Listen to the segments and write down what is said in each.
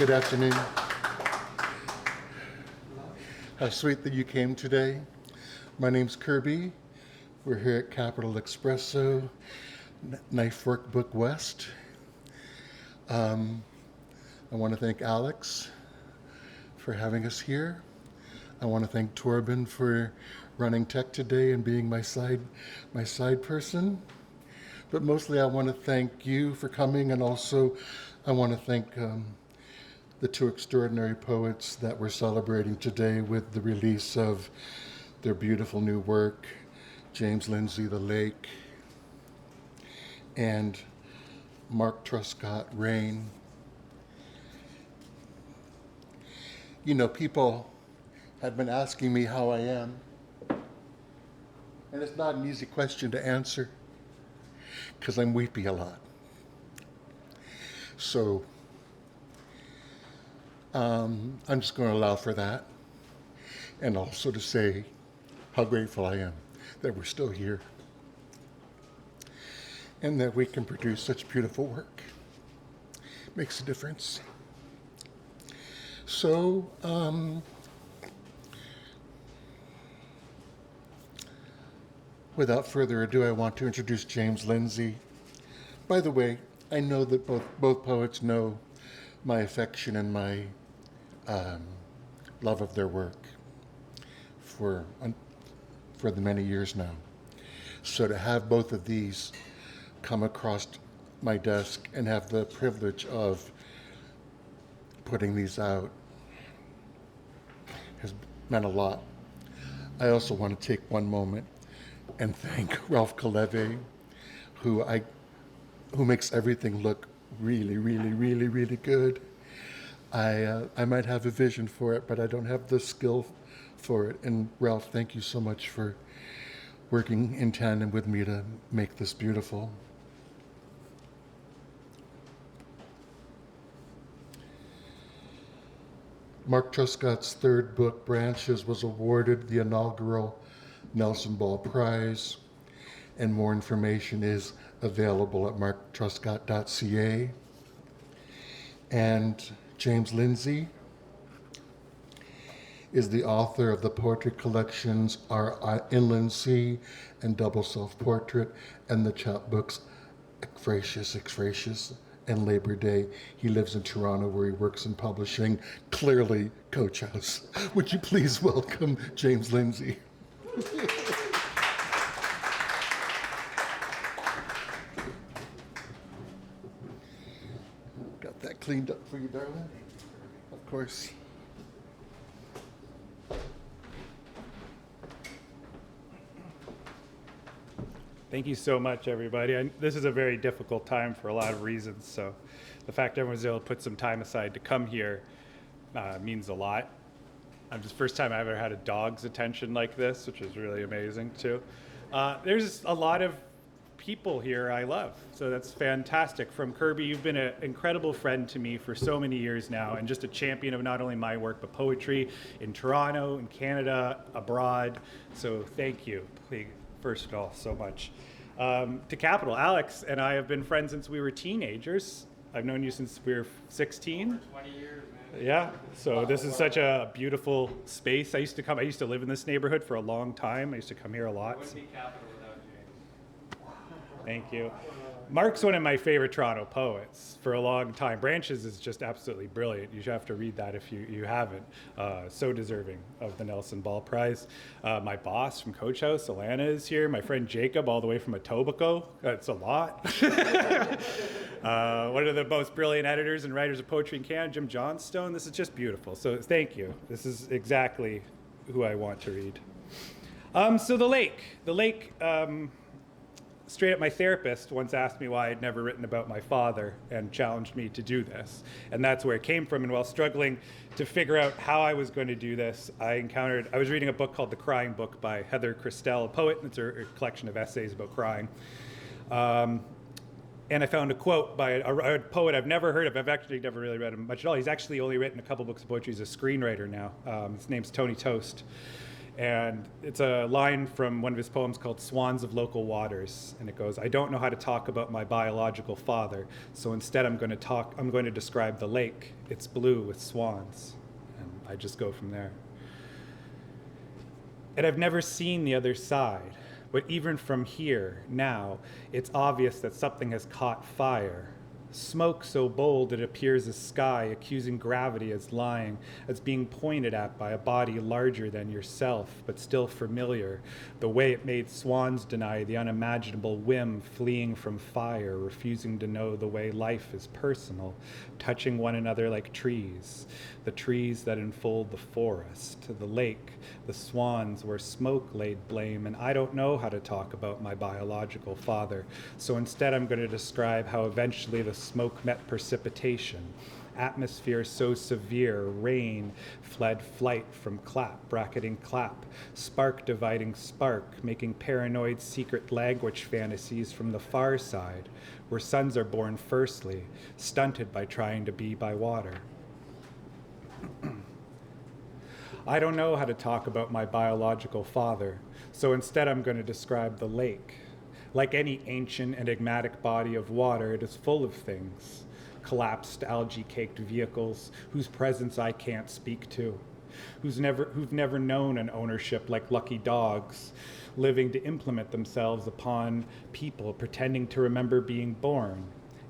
Good afternoon. How sweet that you came today. My name's Kirby. We're here at Capital Espresso, Knifeforkbook WEST. I want to thank Alex for having us here. I want to thank Torben for running tech today and being my side person. But mostly I want to thank you for coming, and also I want to thank the two extraordinary poets that we're celebrating today with the release of their beautiful new work, James Lindsay, The Lake, and Mark Truscott, Rain. You know, people have been asking me how I am, and it's not an easy question to answer because I'm weepy a lot. So I'm just going to allow for that, and also to say how grateful I am that we're still here and that we can produce such beautiful work. Makes a difference. So without further ado, I want to introduce James Lindsay. By the way, I know that both poets know my affection and my love of their work for the many years now. So to have both of these come across my desk and have the privilege of putting these out has meant a lot. I also want to take one moment and thank Ralph Kaleve, who makes everything look really, really, really, really good. I might have a vision for it, but I don't have the skill for it. And Ralph, thank you so much for working in tandem with me to make this beautiful. Mark Truscott's third book, Branches, was awarded the inaugural Nelson Ball Prize, and more information is available at marktruscott.ca. And James Lindsay is the author of the poetry collections Our Inland Sea and Double Self-Portrait, and the chapbooks Exfracious, and Labor Day. He lives in Toronto, where he works in publishing, clearly Coach House. Would you please welcome James Lindsay? Got that cleaned up for you, darling? Of course. Thank you so much, everybody. This is a very difficult time for a lot of reasons, so the fact everyone's able to put some time aside to come here means a lot. It's the first time I ever had a dog's attention like this, which is really amazing, too. There's a lot of people here I love, so that's fantastic. From Kirby, you've been an incredible friend to me for so many years now, and just a champion of not only my work, but poetry in Toronto, in Canada, abroad. So thank you, first of all, so much. To Capital, Alex and I have been friends since we were teenagers. I've known you since we were 16. 20 years, man. Yeah, so this is such a beautiful space. I used to live in this neighborhood for a long time. I used to come here a lot. It wouldn't be Capital without James. Thank you. Mark's one of my favorite Toronto poets for a long time. Branches is just absolutely brilliant. You should have to read that if you haven't. So deserving of the Nelson Ball Prize. My boss from Coach House, Alana, is here. My friend Jacob, all the way from Etobicoke. That's a lot. One of the most brilliant editors and writers of poetry in Canada, Jim Johnstone. This is just beautiful. So thank you. This is exactly who I want to read. So The Lake. Straight up, my therapist once asked me why I'd never written about my father and challenged me to do this. And that's where it came from. And while struggling to figure out how I was going to do this, I was reading a book called The Crying Book by Heather Christel, a poet. It's a collection of essays about crying. And I found a quote by a poet I've never heard of. I've actually never really read him much at all. He's actually only written a couple books of poetry. He's a screenwriter now. His name's Tony Toast. And it's a line from one of his poems called Swans of Local Waters. And it goes, I don't know how to talk about my biological father, so instead I'm going to describe the lake. It's blue with swans. And I just go from there. And I've never seen the other side, but even from here, now, it's obvious that something has caught fire. Smoke so bold it appears as sky, accusing gravity as lying, as being pointed at by a body larger than yourself, but still familiar, the way it made swans deny the unimaginable whim fleeing from fire, refusing to know the way life is personal, touching one another like trees, the trees that enfold the forest, to the lake, the swans where smoke laid blame, and I don't know how to talk about my biological father, so instead I'm going to describe how eventually the smoke met precipitation. Atmosphere so severe, rain fled flight from clap, bracketing clap, spark dividing spark, making paranoid secret language fantasies from the far side, where sons are born firstly, stunted by trying to be by water. I don't know how to talk about my biological father, so instead I'm going to describe the lake. Like any ancient, enigmatic body of water, it is full of things. Collapsed, algae-caked vehicles whose presence I can't speak to, who've never known an ownership like lucky dogs, living to implement themselves upon people, pretending to remember being born.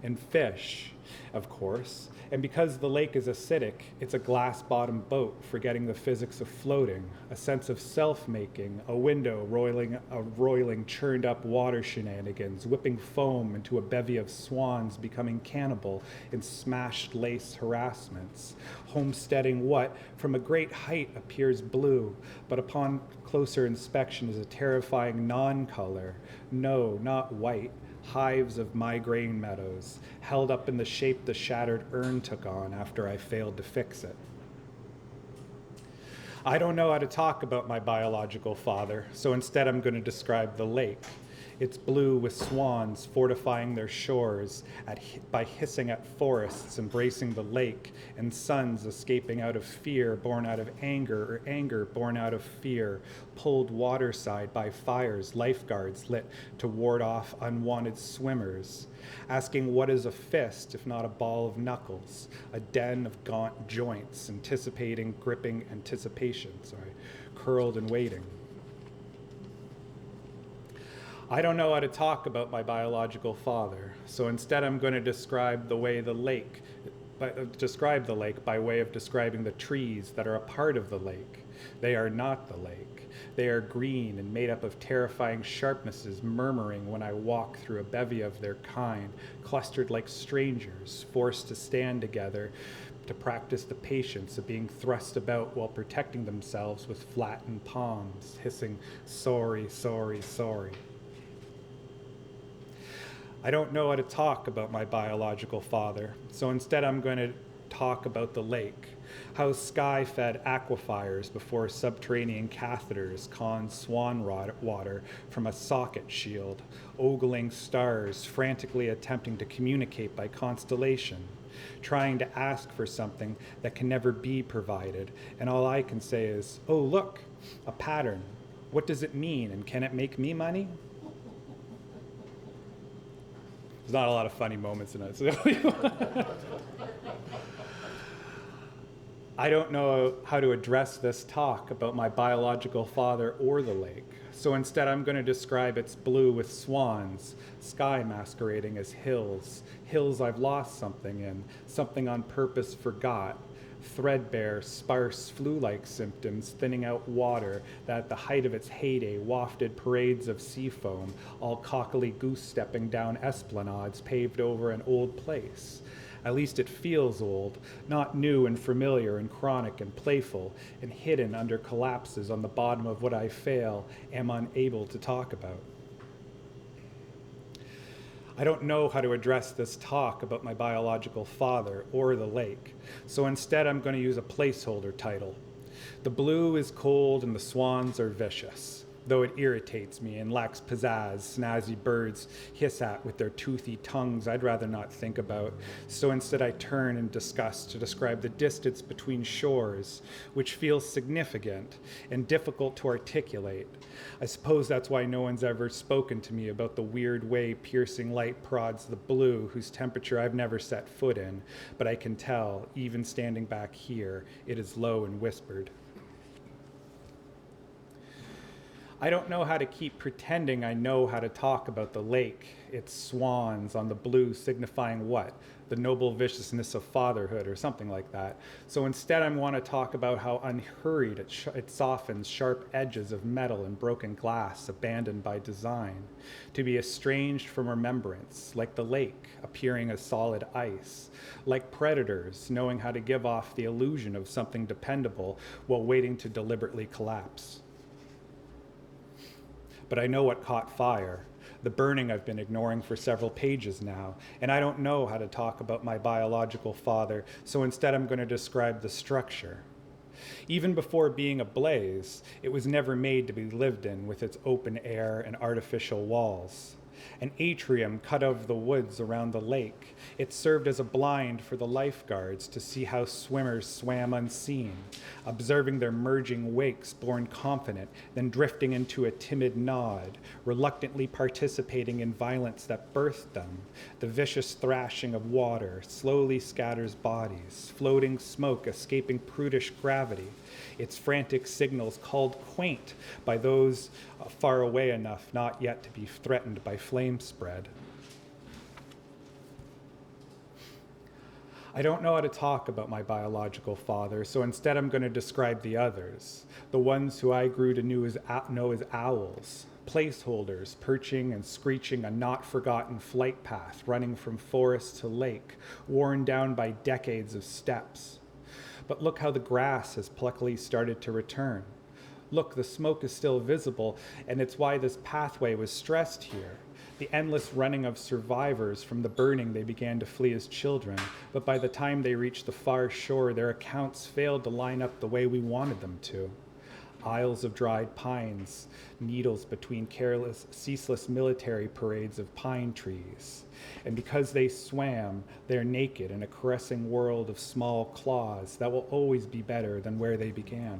And fish, of course. And because the lake is acidic, it's a glass-bottomed boat, forgetting the physics of floating, a sense of self-making, a window roiling churned-up water shenanigans, whipping foam into a bevy of swans becoming cannibal in smashed lace harassments, homesteading what, from a great height, appears blue, but upon closer inspection is a terrifying non-color, no, not white, hives of migraine meadows, held up in the shape the shattered urn took on after I failed to fix it. I don't know how to talk about my biological father, so instead I'm going to describe the lake. It's blue with swans fortifying their shores by hissing at forests embracing the lake, and suns escaping out of fear born out of anger, or anger born out of fear, pulled waterside by fires lifeguards lit to ward off unwanted swimmers, asking what is a fist if not a ball of knuckles, a den of gaunt joints, gripping anticipation, curled and waiting. I don't know how to talk about my biological father, so instead I'm going to describe the lake by way of describing the trees that are a part of the lake. They are not the lake. They are green and made up of terrifying sharpnesses, murmuring when I walk through a bevy of their kind, clustered like strangers, forced to stand together to practice the patience of being thrust about while protecting themselves with flattened palms, hissing, sorry, sorry, sorry. I don't know how to talk about my biological father, so instead I'm going to talk about the lake, how sky-fed aquifers before subterranean catheters conned swan water from a socket shield, ogling stars frantically attempting to communicate by constellation, trying to ask for something that can never be provided, and all I can say is, oh look, a pattern. What does it mean, and can it make me money? There's not a lot of funny moments in it. So I don't know how to address this talk about my biological father or the lake. So instead I'm going to describe its blue with swans, sky masquerading as hills, hills I've lost something in, something on purpose forgot, threadbare, sparse, flu-like symptoms thinning out water that at the height of its heyday wafted parades of sea foam, all cockily goose-stepping down esplanades paved over an old place. At least it feels old, not new and familiar and chronic and playful, and hidden under collapses on the bottom of what I am unable to talk about. I don't know how to address this talk about my biological father or the lake, so instead I'm going to use a placeholder title. The blue is cold and the swans are vicious. though it irritates me and lacks pizzazz snazzy birds hiss at with their toothy tongues I'd rather not think about. So instead I turn in disgust to describe the distance between shores, which feels significant and difficult to articulate. I suppose that's why no one's ever spoken to me about the weird way piercing light prods the blue, whose temperature I've never set foot in, but I can tell, even standing back here, it is low and whispered. I don't know how to keep pretending I know how to talk about the lake, its swans on the blue signifying what? The noble viciousness of fatherhood or something like that. So instead I want to talk about how unhurried it softens sharp edges of metal and broken glass abandoned by design, to be estranged from remembrance, like the lake appearing as solid ice, like predators knowing how to give off the illusion of something dependable while waiting to deliberately collapse. But I know what caught fire, the burning I've been ignoring for several pages now, and I don't know how to talk about my biological father, so instead I'm going to describe the structure. Even before being a blaze, it was never made to be lived in with its open air and artificial walls. An atrium cut out of the woods around the lake, it served as a blind for the lifeguards to see how swimmers swam unseen, observing their merging wakes borne confident, then drifting into a timid nod, reluctantly participating in violence that birthed them. The vicious thrashing of water slowly scatters bodies, floating smoke escaping prudish gravity, its frantic signals called quaint by those far away enough not yet to be threatened by flame spread. I don't know how to talk about my biological father, so instead I'm going to describe the others, the ones who I grew to know as owls, placeholders perching and screeching a not-forgotten flight path running from forest to lake, worn down by decades of steps. But look how the grass has pluckily started to return. Look, the smoke is still visible, and it's why this pathway was stressed here. The endless running of survivors from the burning they began to flee as children, but by the time they reached the far shore, their accounts failed to line up the way we wanted them to. Aisles of dried pines, needles between careless, ceaseless military parades of pine trees. And because they swam, they're naked in a caressing world of small claws that will always be better than where they began.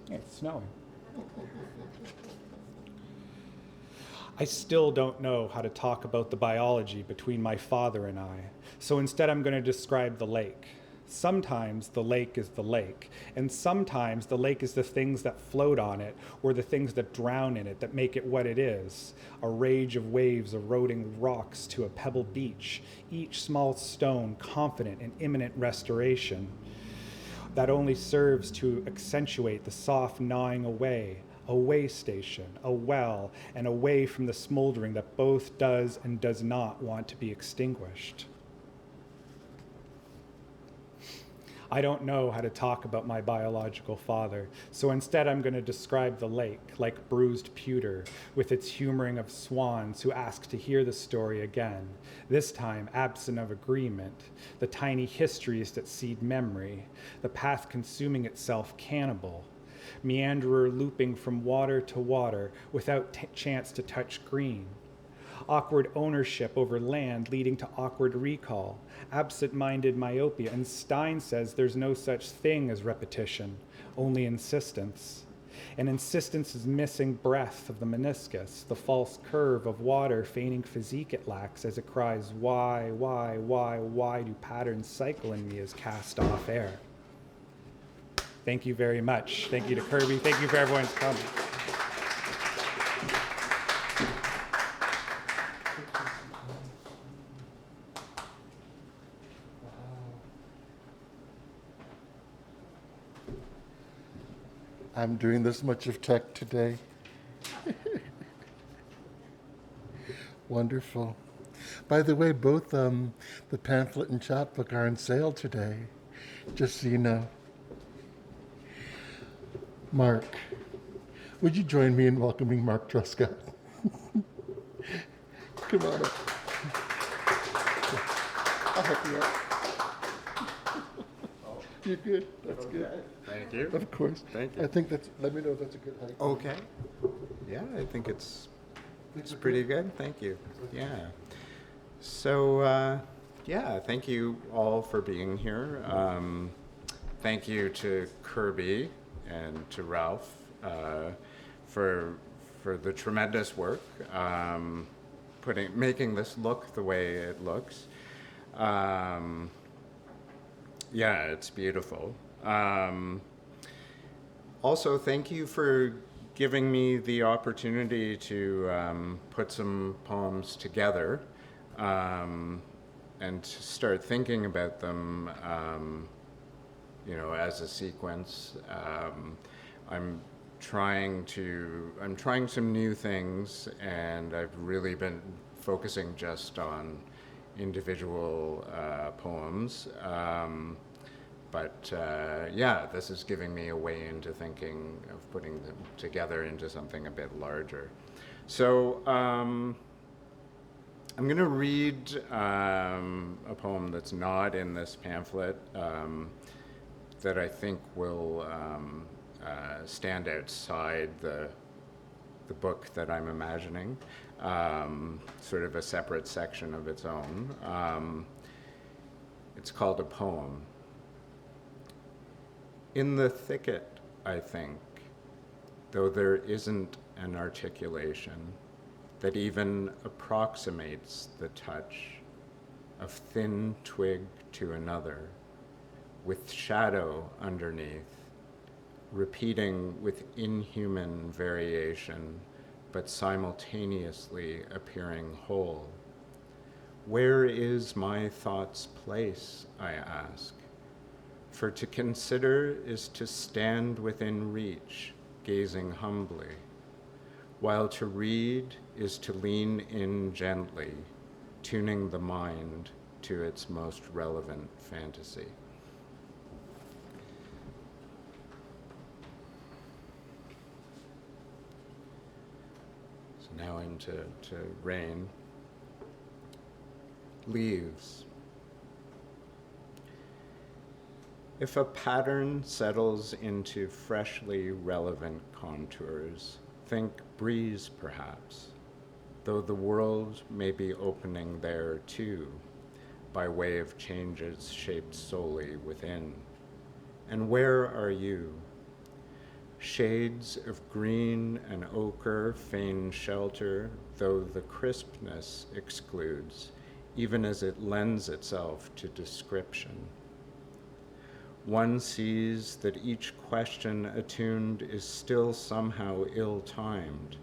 It's snowing. I still don't know how to talk about the biology between my father and I, so instead I'm going to describe the lake. Sometimes the lake is the lake, and sometimes the lake is the things that float on it or the things that drown in it that make it what it is, a rage of waves eroding rocks to a pebble beach, each small stone confident in imminent restoration. That only serves to accentuate the soft gnawing away, a way station, a well, and away from the smoldering that both does and does not want to be extinguished. I don't know how to talk about my biological father, so instead I'm going to describe the lake like bruised pewter, with its humoring of swans who ask to hear the story again, this time absent of agreement, the tiny histories that seed memory, the path consuming itself cannibal, meanderer looping from water to water without chance to touch green. Awkward ownership over land leading to awkward recall, absent-minded myopia, and Stein says there's no such thing as repetition, only insistence. And insistence is missing breath of the meniscus, the false curve of water feigning physique it lacks as it cries, why do patterns cycle in me as cast off air? Thank you very much. Thank you to Kirby. Thank you for everyone's comment. I'm doing this much of tech today. Wonderful. By the way, both the pamphlet and chapbook are on sale today, just so you know. Mark, would you join me in welcoming Mark Truscott? Come on up. I'll help you out. You're good. That's good. Thank you. Of course. Thank you. I think that's, let me know if that's a good height. Okay. Yeah, I think it's pretty good. Thank you. Yeah. So, yeah, thank you all for being here. Thank you to Kirby and to Ralph for the tremendous work making this look the way it looks. Yeah, it's beautiful. Also, thank you for giving me the opportunity to put some poems together and to start thinking about them, as a sequence. I'm trying some new things, and I've really been focusing just on individual poems. But this is giving me a way into thinking of putting them together into something a bit larger. So I'm going to read a poem that's not in this pamphlet that I think will stand outside the book that I'm imagining, sort of a separate section of its own. It's called A Poem. In the thicket, I think, though there isn't an articulation that even approximates the touch of thin twig to another, with shadow underneath, repeating with inhuman variation, but simultaneously appearing whole. Where is my thought's place, I ask? For to consider is to stand within reach, gazing humbly, while to read is to lean in gently, tuning the mind to its most relevant fantasy. So now into rain. Leaves. If a pattern settles into freshly relevant contours, think breeze perhaps, though the world may be opening there too, by way of changes shaped solely within. And where are you? Shades of green and ochre feign shelter, though the crispness excludes, even as it lends itself to description. One sees that each question attuned is still somehow ill-timed,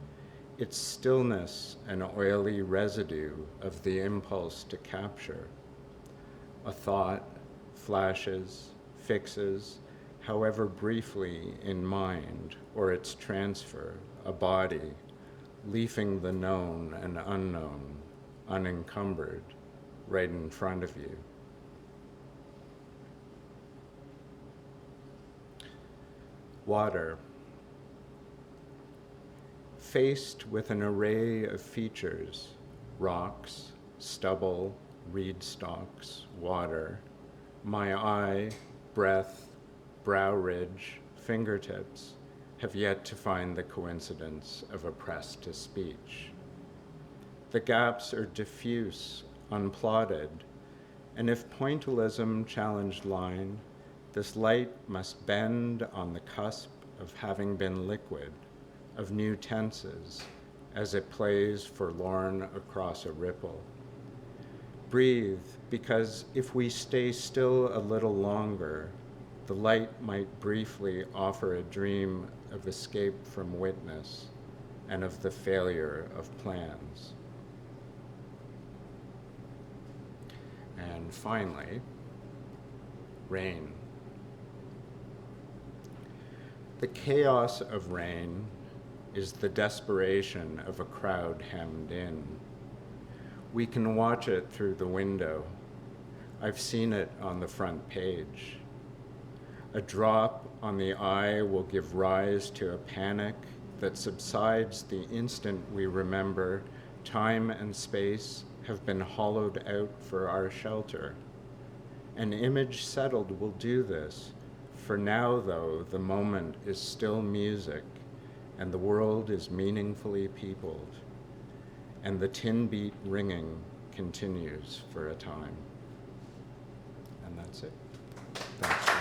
its stillness an oily residue of the impulse to capture. A thought flashes, fixes, however briefly in mind, or its transfer, a body, leafing the known and unknown, unencumbered, right in front of you. Water. Faced with an array of features, rocks, stubble, reed stalks, water, my eye, breath, brow ridge, fingertips have yet to find the coincidence of a press to speech. The gaps are diffuse, unplotted, and if pointillism challenged line, this light must bend on the cusp of having been liquid, of new tenses, as it plays forlorn across a ripple. Breathe, because if we stay still a little longer, the light might briefly offer a dream of escape from witness and of the failure of plans. And finally, rain. The chaos of rain is the desperation of a crowd hemmed in. We can watch it through the window. I've seen it on the front page. A drop on the eye will give rise to a panic that subsides the instant we remember time and space have been hollowed out for our shelter. An image settled will do this. For now, though, the moment is still music, and the world is meaningfully peopled, and the tin beat ringing continues for a time. And that's it. Thanks.